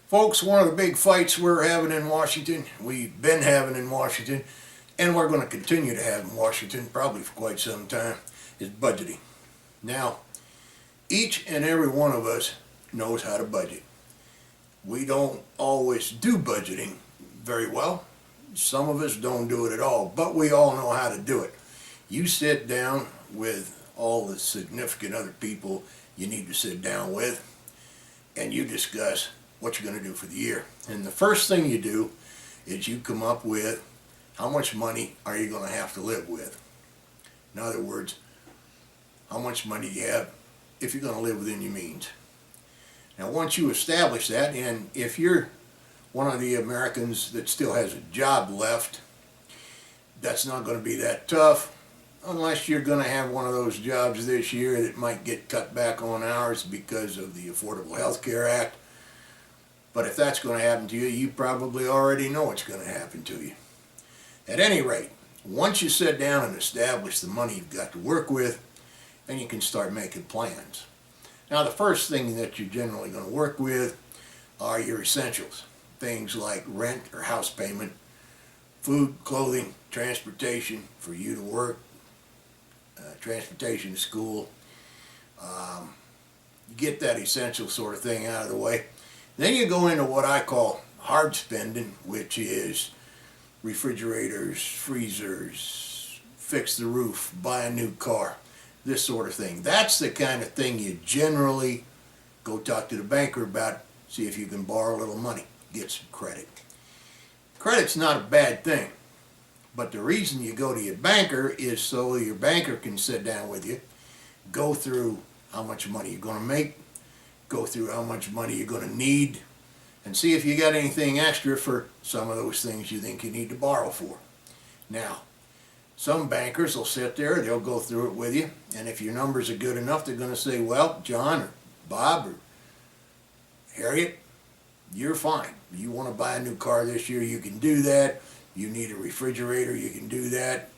Folks, one of the big fights we're having in Washington, we've been having in Washington, and we're going to continue to have in Washington probably for quite some time, is budgeting. Now, each and every one of us knows how to budget. We don't always do budgeting very well. Some of us don't do it at all, but we all know how to do it. You sit down with all the significant other people you need to sit down with, and you discuss what you're going to do for the year. And the first thing you do is you come up with how much money are you going to have to live with. In other words, how much money do you have if you're going to live within your means. Now once you establish that, and if you're one of the Americans that still has a job left, that's not going to be that tough unless you're going to have one of those jobs this year that might get cut back on hours because of the Affordable Health Care Act. But if that's going to happen to you, you probably already know it's going to happen to you. At any rate, once you sit down and establish the money you've got to work with, then you can start making plans. Now the first thing that you're generally going to work with are your essentials. Things like rent or house payment, food, clothing, transportation for you to work, transportation to school. Get that essential sort of thing out of the way. Then you go into what I call hard spending, which is refrigerators, freezers, fix the roof, buy a new car, this sort of thing. That's the kind of thing you generally go talk to the banker about, see if you can borrow a little money, get some credit. Credit's not a bad thing, but the reason you go to your banker is so your banker can sit down with you, go through how much money you're going to make, go through how much money you're going to need, and see if you got anything extra for some of those things you think you need to borrow for. Now, some bankers will sit there, they'll go through it with you, and if your numbers are good enough, they're going to say, well, John or Bob or Harriet, you're fine. You want to buy a new car this year, you can do that. You need a refrigerator, you can do that.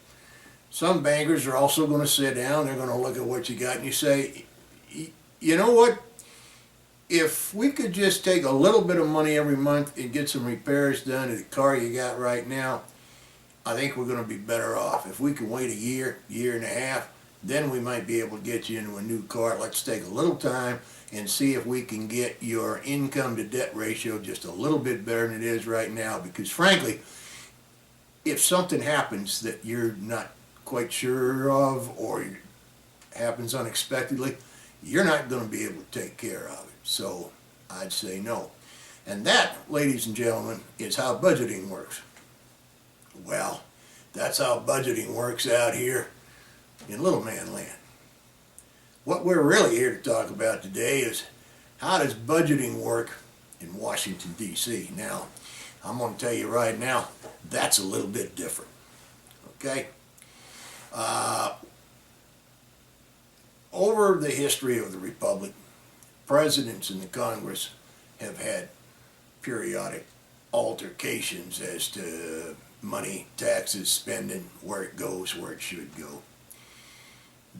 Some bankers are also going to sit down, they're going to look at what you got, and you say, you know what? If we could just take a little bit of money every month and get some repairs done to the car you got right now, I think we're going to be better off. If we can wait a year, year and a half, then we might be able to get you into a new car. Let's take a little time and see if we can get your income to debt ratio just a little bit better than it is right now. Because frankly, if something happens that you're not quite sure of or happens unexpectedly, you're not going to be able to take care of it. So I'd say no. And that, ladies and gentlemen, is how budgeting works. Well, that's how budgeting works out here in Little Man Land. What we're really here to talk about today is how does budgeting work in Washington, D.C. Now, I'm going to tell you right now, that's a little bit different. Okay? Over the history of the Republic, presidents in the Congress have had periodic altercations as to money, taxes, spending, where it goes, where it should go.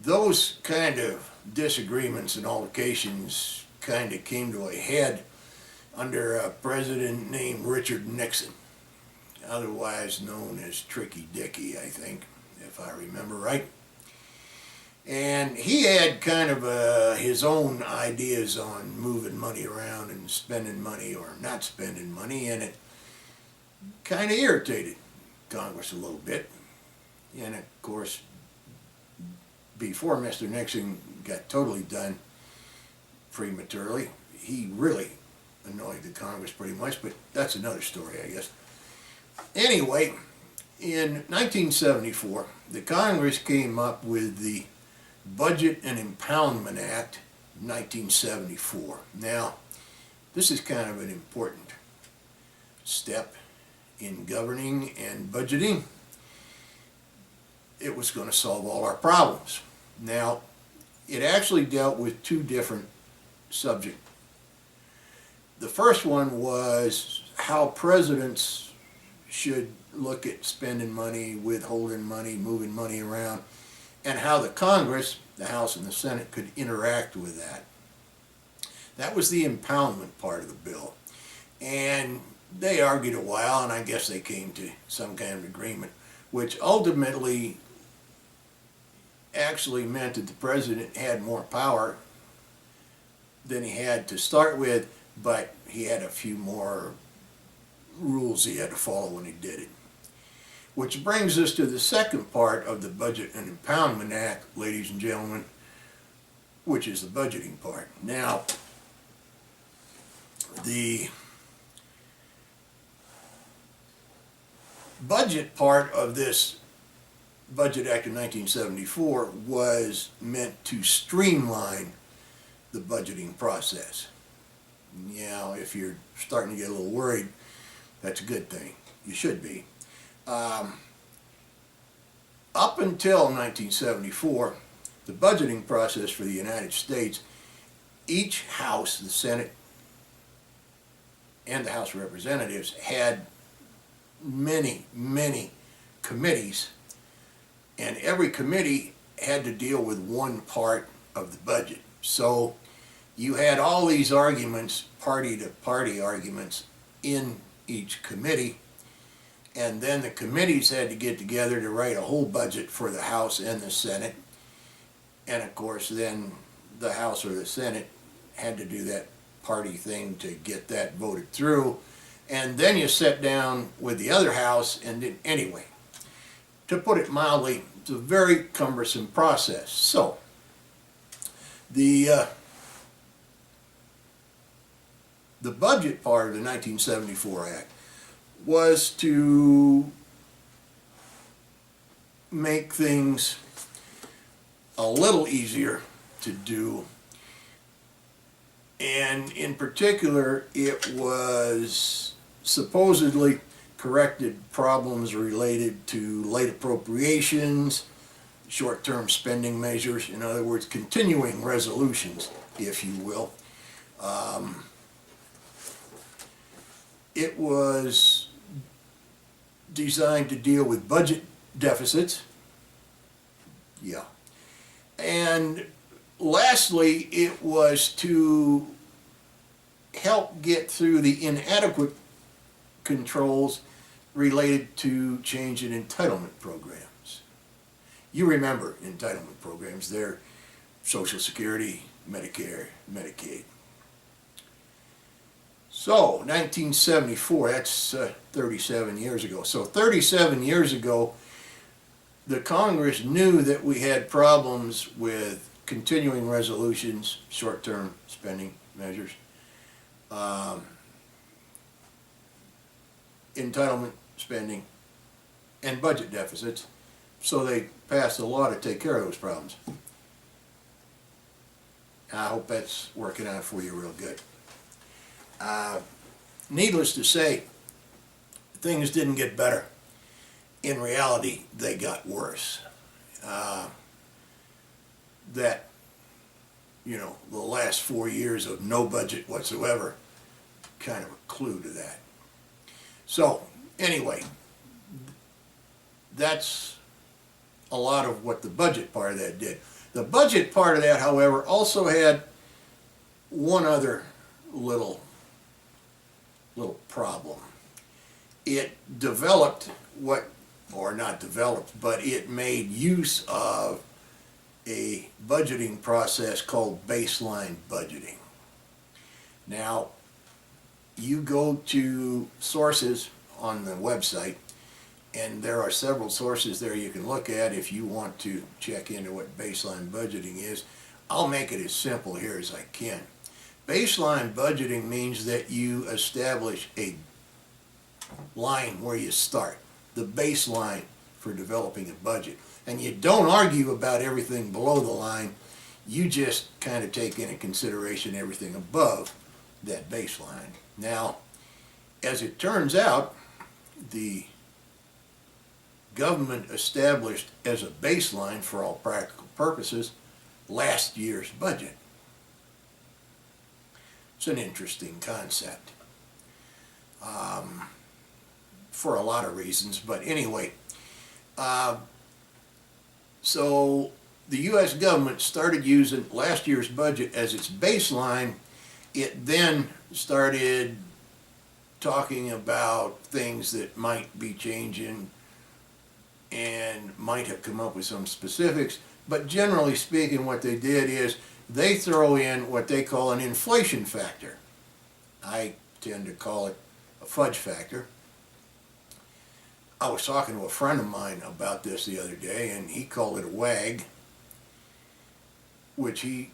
Those kind of disagreements and altercations kind of came to a head under a president named Richard Nixon, otherwise known as Tricky Dicky, I think, if I remember right. And he had kind of his own ideas on moving money around and spending money or not spending money, and it kind of irritated Congress a little bit. And of course, before Mr. Nixon got totally done prematurely, he really annoyed the Congress pretty much, but that's another story, I guess. Anyway, in 1974, the Congress came up with the Budget and Impoundment Act, 1974. Now, this is kind of an important step in governing and budgeting. It was going to solve all our problems. Now, it actually dealt with two different subjects. The first one was how presidents should look at spending money, withholding money, moving money around, and how the Congress, the House and the Senate, could interact with that. That was the impoundment part of the bill. And they argued a while, and I guess they came to some kind of agreement, which ultimately actually meant that the president had more power than he had to start with, but he had a few more rules he had to follow when he did it. Which brings us to the second part of the Budget and Impoundment Act, ladies and gentlemen, which is the budgeting part. Now, the budget part of this Budget Act of 1974 was meant to streamline the budgeting process. Now, if you're starting to get a little worried, that's a good thing. You should be. Up until 1974, the budgeting process for the United States, each House, the Senate, and the House of Representatives had many, many committees, and every committee had to deal with one part of the budget. So you had all these arguments, party-to-party arguments, in each committee, and then the committees had to get together to write a whole budget for the House and the Senate, and of course then the House or the Senate had to do that party thing to get that voted through, and then you sat down with the other House and did, anyway, to put it mildly, it's a very cumbersome process. So the budget part of the 1974 Act was to make things a little easier to do, and in particular it was supposedly corrected problems related to late appropriations, short-term spending measures, in other words, continuing resolutions, if you will. It was designed to deal with budget deficits. Yeah. And lastly, it was to help get through the inadequate controls related to change in entitlement programs. You remember entitlement programs. They're Social Security, Medicare, Medicaid. So, 1974, that's 37 years ago. So 37 years ago, the Congress knew that we had problems with continuing resolutions, short-term spending measures, entitlement spending, and budget deficits. So they passed a law to take care of those problems. I hope that's working out for you real good. Needless to say, things didn't get better. In reality, they got worse. The last 4 years of no budget whatsoever, kind of a clue to that. So, anyway, that's a lot of what the budget part of that did. The budget part of that, however, also had one other little problem. It developed but it made use of a budgeting process called baseline budgeting. Now, you go to sources on the website, and there are several sources there you can look at if you want to check into what baseline budgeting is. I'll make it as simple here as I can. Baseline budgeting means that you establish a line where you start, the baseline for developing a budget. And you don't argue about everything below the line, you just kind of take into consideration everything above that baseline. Now, as it turns out, the government established as a baseline for all practical purposes last year's budget. It's an interesting concept for a lot of reasons, but anyway, so the U.S. government started using last year's budget as its baseline. It then started talking about things that might be changing and might have come up with some specifics, but generally speaking what they did is they throw in what they call an inflation factor. I tend to call it a fudge factor. I was talking to a friend of mine about this the other day, and he called it a WAG, which he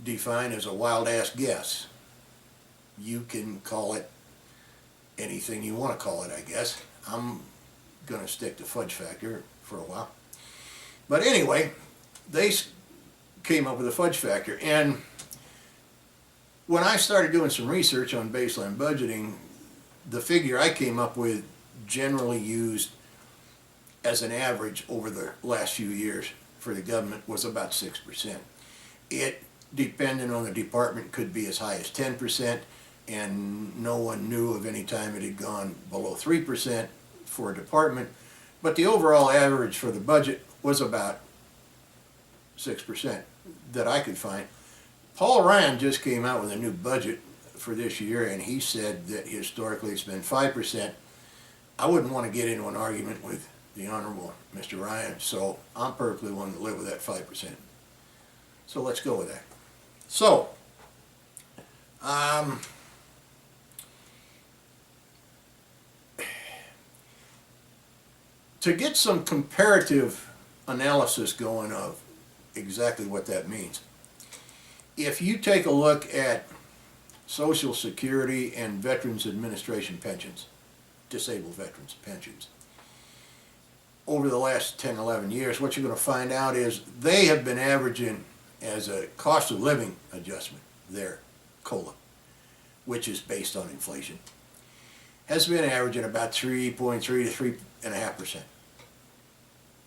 defined as a wild-ass guess. You can call it anything you want to call it, I guess. I'm going to stick to fudge factor for a while. But anyway, they came up with a fudge factor, and when I started doing some research on baseline budgeting, the figure I came up with generally used as an average over the last few years for the government was about 6%. It, depending on the department, could be as high as 10%, and no one knew of any time it had gone below 3% for a department, but the overall average for the budget was about 6% that I could find. Paul Ryan just came out with a new budget for this year, and he said that historically it's been 5%. I wouldn't want to get into an argument with the Honorable Mr. Ryan, so I'm perfectly willing to live with that 5%. So let's go with that. So, to get some comparative analysis going of exactly what that means, if you take a look at Social Security and Veterans Administration pensions, disabled veterans pensions, over the last 10, 11 years, what you're going to find out is they have been averaging, as a cost of living adjustment, their COLA, which is based on inflation, has been averaging about 3.3 to 3.5%.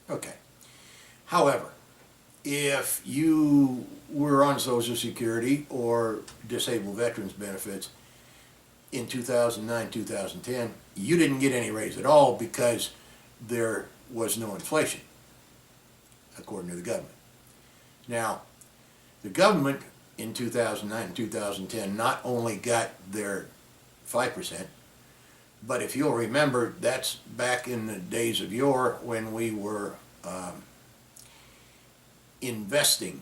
Okay. However, if you were on Social Security or disabled veterans benefits in 2009, 2010, you didn't get any raise at all because there was no inflation, according to the government. Now, the government in 2009 and 2010 not only got their 5%, but if you'll remember, that's back in the days of yore when we were investing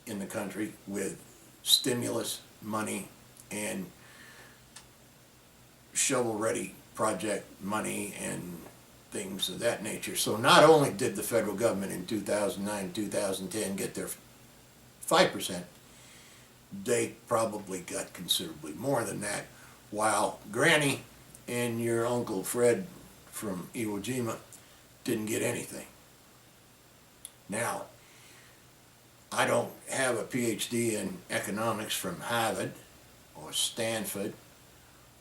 in the country with stimulus money and shovel-ready project money and things of that nature. So not only did the federal government in 2009, 2010 get their 5%, they probably got considerably more than that, while Granny and your Uncle Fred from Iwo Jima didn't get anything. Now, I don't have a PhD in economics from Harvard or Stanford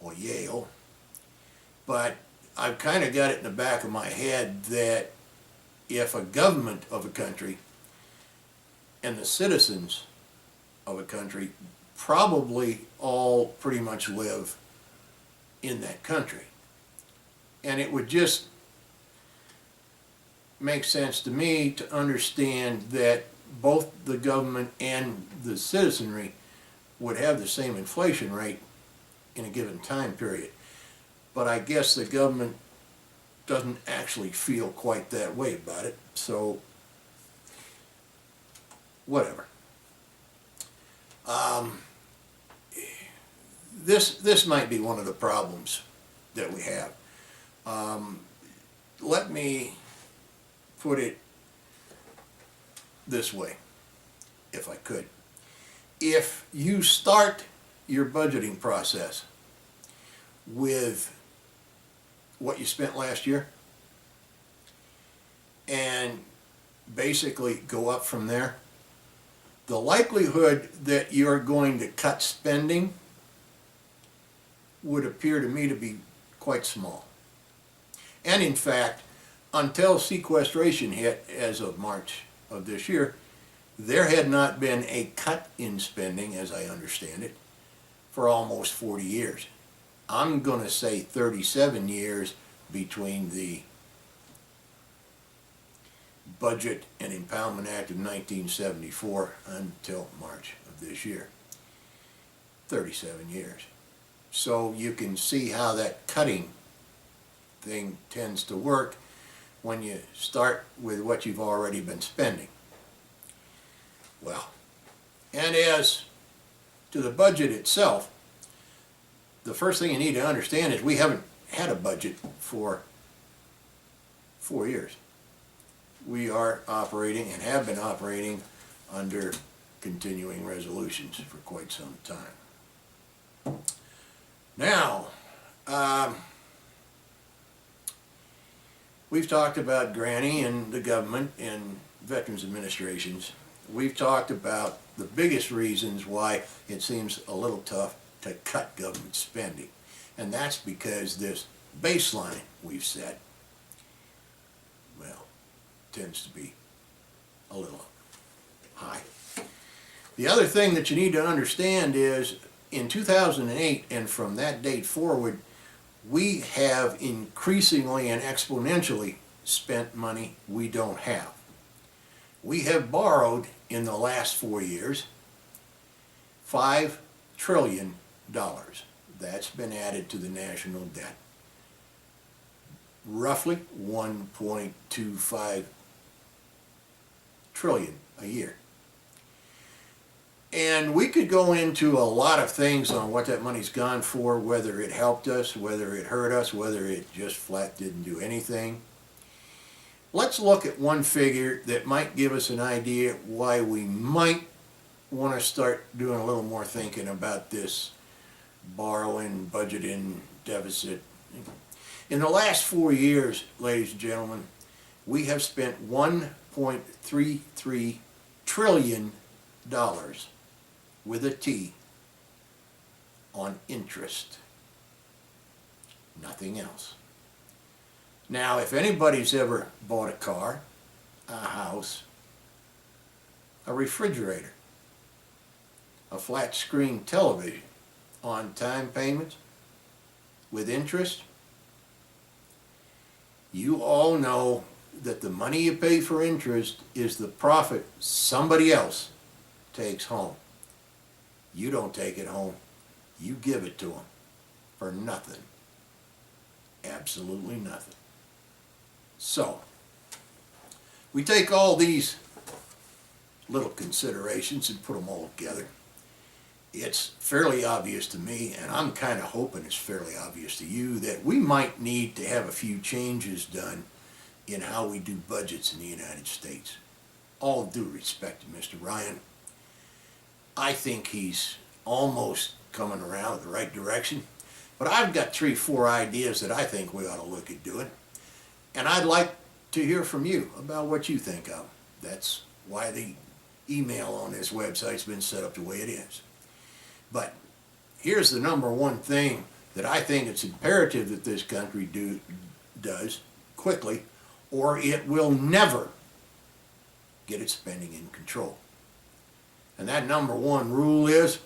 or Yale, but I've kind of got it in the back of my head that if a government of a country and the citizens of a country probably all pretty much live in that country, and it would just make sense to me to understand that both the government and the citizenry would have the same inflation rate in a given time period. But I guess the government doesn't actually feel quite that way about it, so whatever. This might be one of the problems that we have. Let me put it this way, if I could. If you start your budgeting process with what you spent last year and basically go up from there, the likelihood that you're going to cut spending would appear to me to be quite small. And in fact, until sequestration hit as of March of this year, there had not been a cut in spending, as I understand it, for almost 40 years. I'm going to say 37 years between the Budget and Impoundment Act of 1974 until March of this year. 37 years. so you can see how that cutting thing tends to work when you start with what you've already been spending. Well, and as to the budget itself, the first thing you need to understand is we haven't had a budget for 4 years. We are operating and have been operating under continuing resolutions for quite some time. Now, we've talked about Granny and the government and Veterans Administrations. We've talked about the biggest reasons why it seems a little tough to cut government spending. And that's because this baseline we've set, well, tends to be a little high. The other thing that you need to understand is in 2008 and from that date forward, we have increasingly and exponentially spent money we don't have. We have borrowed in the last 4 years $5 trillion. That's been added to the national debt. Roughly 1.25 trillion a year. And we could go into a lot of things on what that money's gone for, whether it helped us, whether it hurt us, whether it just flat didn't do anything. Let's look at one figure that might give us an idea why we might want to start doing a little more thinking about this borrowing, budgeting, deficit. In the last 4 years, ladies and gentlemen, we have spent $1.33 trillion with a T on interest. Nothing else. Now, if anybody's ever bought a car, a house, a refrigerator, a flat screen television on time payments with interest, you all know that the money you pay for interest is the profit somebody else takes home. You don't take it home. You give it to them for nothing. Absolutely nothing. So, we take all these little considerations and put them all together. It's fairly obvious to me, and I'm kind of hoping it's fairly obvious to you, that we might need to have a few changes done in how we do budgets in the United States. All due respect to Mr. Ryan, I think he's almost coming around in the right direction, but I've got 3-4 ideas that I think we ought to look at doing, and I'd like to hear from you about what you think of. That's why the email on this website's been set up the way it is. But here's the number one thing that I think it's imperative that this country does quickly, or it will never get its spending in control. And that number one rule is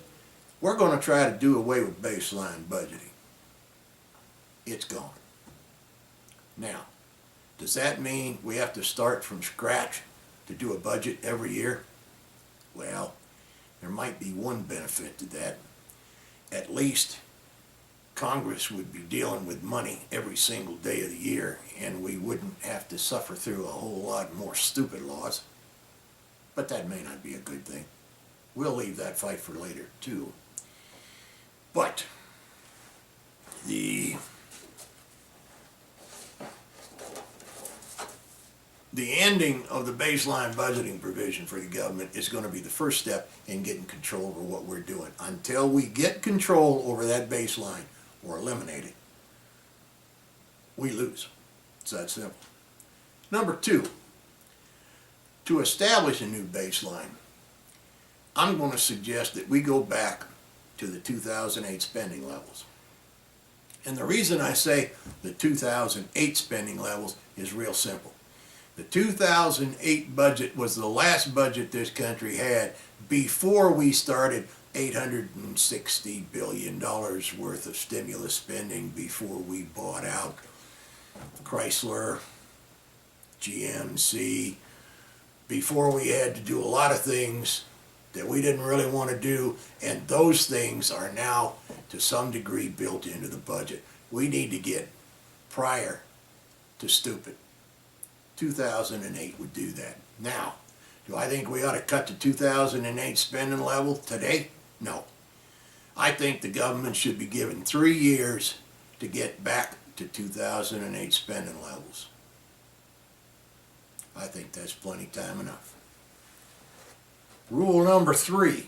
we're going to try to do away with baseline budgeting. It's gone. Now, does that mean we have to start from scratch to do a budget every year? Well, there might be one benefit to that. At least Congress would be dealing with money every single day of the year, and we wouldn't have to suffer through a whole lot more stupid laws. But that may not be a good thing. We'll leave that fight for later, too. But the ending of the baseline budgeting provision for the government is going to be the first step in getting control over what we're doing. Until we get control over that baseline or eliminate it, we lose. It's that simple. Number two, to establish a new baseline, I'm going to suggest that we go back to the 2008 spending levels. And the reason I say the 2008 spending levels is real simple. The 2008 budget was the last budget this country had before we started $860 billion worth of stimulus spending, before we bought out Chrysler, GMC, before we had to do a lot of things that we didn't really want to do, and those things are now to some degree built into the budget. We need to get prior to stupid. 2008 would do that. Now, do I think we ought to cut the 2008 spending level today? No. I think the government should be given 3 years to get back to 2008 spending levels. I think that's plenty time enough. Rule number 3.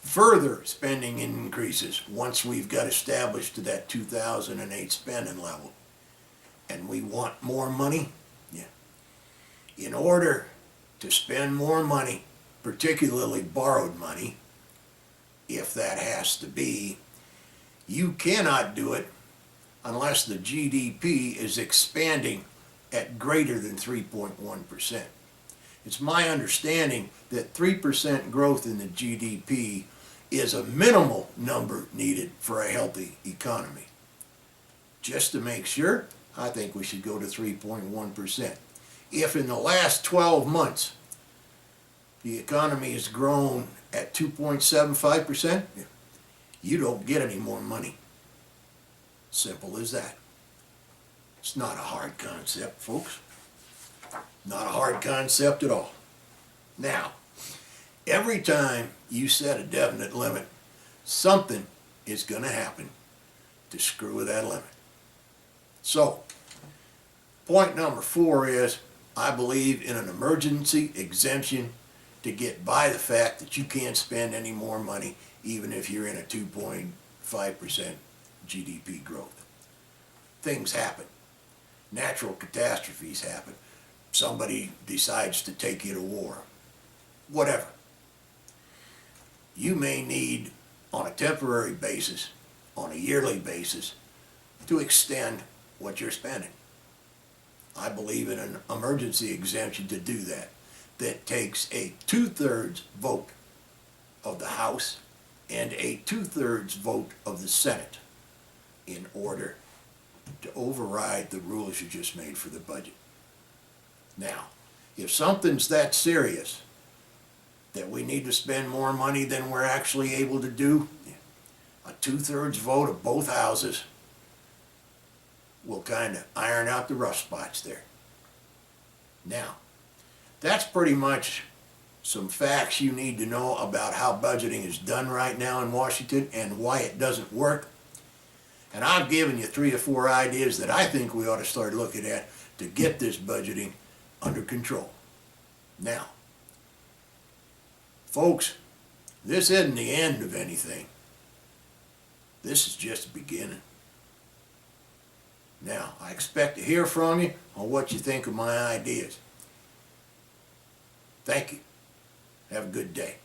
Further spending increases once we've got established to that 2008 spending level. And we want more money? Yeah. In order to spend more money, particularly borrowed money, if that has to be, you cannot do it unless the GDP is expanding at greater than 3.1%. It's my understanding that 3% growth in the GDP is a minimal number needed for a healthy economy. Just to make sure, I think we should go to 3.1%. If in the last 12 months the economy has grown at 2.75%, you don't get any more money. Simple as that. It's not a hard concept, folks. Not a hard concept at all. Now, every time you set a definite limit, something is going to happen to screw with that limit. So, point number 4 is, I believe in an emergency exemption to get by the fact that you can't spend any more money even if you're in a 2.5% GDP growth. Things happen. Natural catastrophes happen. Somebody decides to take you to war. Whatever. You may need, on a temporary basis, on a yearly basis, to extend what you're spending. I believe in an emergency exemption to do that. That takes a 2/3 vote of the House and a 2/3 vote of the Senate in order to override the rules you just made for the budget. Now, if something's that serious that we need to spend more money than we're actually able to do, a 2/3 vote of both houses will kind of iron out the rough spots there. Now, that's pretty much some facts you need to know about how budgeting is done right now in Washington and why it doesn't work. And I've given you 3 or 4 ideas that I think we ought to start looking at to get this budgeting under control. Now, folks, this isn't the end of anything. This is just the beginning. Now, I expect to hear from you on what you think of my ideas. Thank you. Have a good day.